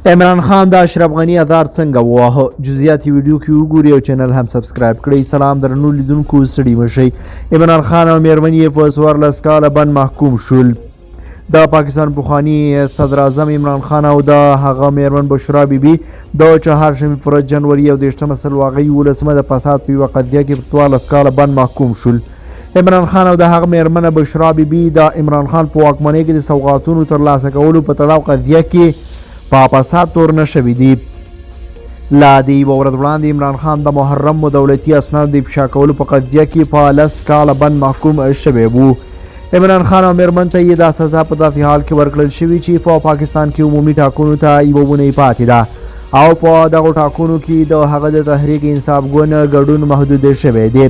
عمران خان د اشرف غنی ازار څنګه وواهه جزئیات ویډیو کې وګورئ او چینل هم سبسکرایب کړئ. سلام درنو لیدونکو، ستړي مشئ. عمران خان او میرمن یې په 14 کاله بند محکوم شول. د پاکستان پخوانی صدر اعظم عمران خان او د هغه میرمن بشرا بیبي د چهارشنبې پر جنوري 18 سلواغۍ 19 د فساد په یوه قضیه کې په 14 کاله بند محکوم شول. عمران خان او د هغه میرمن بشرا بیبي د عمران خان په واکمنۍ کې د سوغاتونو ترلاسه کولو په تړاو قضیه کې په فساد تورنه شوي دي. لا د یوه ورځ وړاندې عمران خان د محرم دولتي اسنادو د افشا کولو په قضیه کې په 10 کاله بند محکوم شوی و. عمران خان او میرمن ته یې دا سزا په داسې حال کې ورکړل شوې چې په پاکستان کې عمومي ټاکنو ته یوه اونۍ پاتې ده او په دغو ټاکنو کې د هغه د تحریک انصاف ګوند ګډون محدود شوی دی.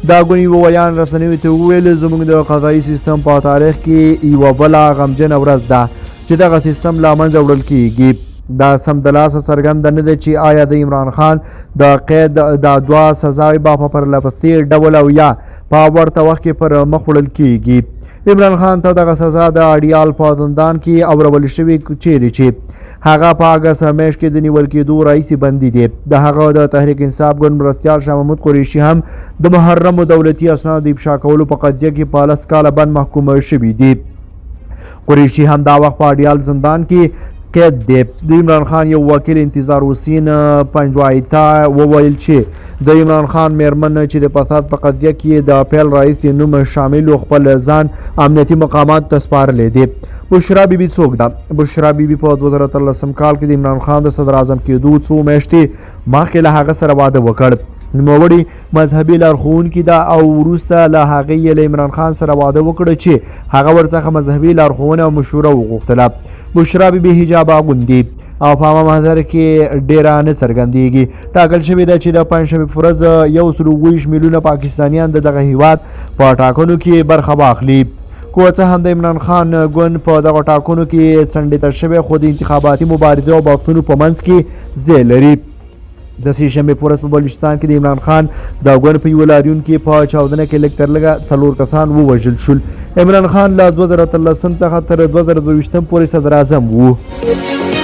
دا ګوند یوه ویان رسنیو ته وویل زموږ د قضایي سیستم په تاریخ کې یوه بله غمجنه ورځ ده چې دغه سیستم له منځه وړل کیږي. دا سمدلاسه څرګنده نه ده چې آیا د عمران خان د قید دا دوه سزاوې به په پرله پسې ډول او یا په ورته وخت کې پر مخ وړل کیږي. عمران خان ته دغه سزا د اډیال په زندان کې اورول شوې چیرې چې هغه په اګست میاشت کې د نیول کېدو راهیسې بندي دی. د هغه د تحریک انصاف ګوند مرستیال شاه محمود قریشي هم د محرم دولتي اسنادو د افشا کولو په قضیه کې په 10 کاله بند محکوم شوي دي. قریشي هم دا وخت په اډیال زندان کې قید دی. د عمران خان یو وکیل انتظار حسین پنجوایي ته وویل چې د عمران خان میرمن چې د فساد په قضیه کې د اپریل راهیسې نوم شامل و خپل ځان امنیتي مقاماتو ته سپارلی دی. بشرا بیبي څوک ده؟ بشرا بیبي په 2013 کال کې د عمران خان د صدر اعظم کېدو څو میاشتې مخکې له هغه سره واده وکړ. نوموړې مذهبي لارښوونکې ده او وروسته له هغې یې له عمران خان سره واده وکړه چې هغه ورڅخه مذهبي لارښوونه او مشوره وغوښتله. بشرا بیبي حجاب اغوندي او په عامه محضر کې ډیره نه څرګندېږي. ټاکل شوې ده چې د پنجشنبې په ورځ 120 میلیونه پاکستانیان د دغه هیواد په ټاکنو کې برخه واخلي. که څه هم د عمران خان ګوند په دغه ټاکنو کې څنډې ته شوی خو د انتخاباتي مبارزې او بحثونو په منځ کې ځای لري. د سې شنبې په ورځ په بلوچستان کې د عمران خان د ګوند په یوه لاریون کې په چاودنه کې لږ تر لږه 4 کسان ووژل شول. عمران خان له 2013 څخه تر 2022 پورې صدر اعظم و.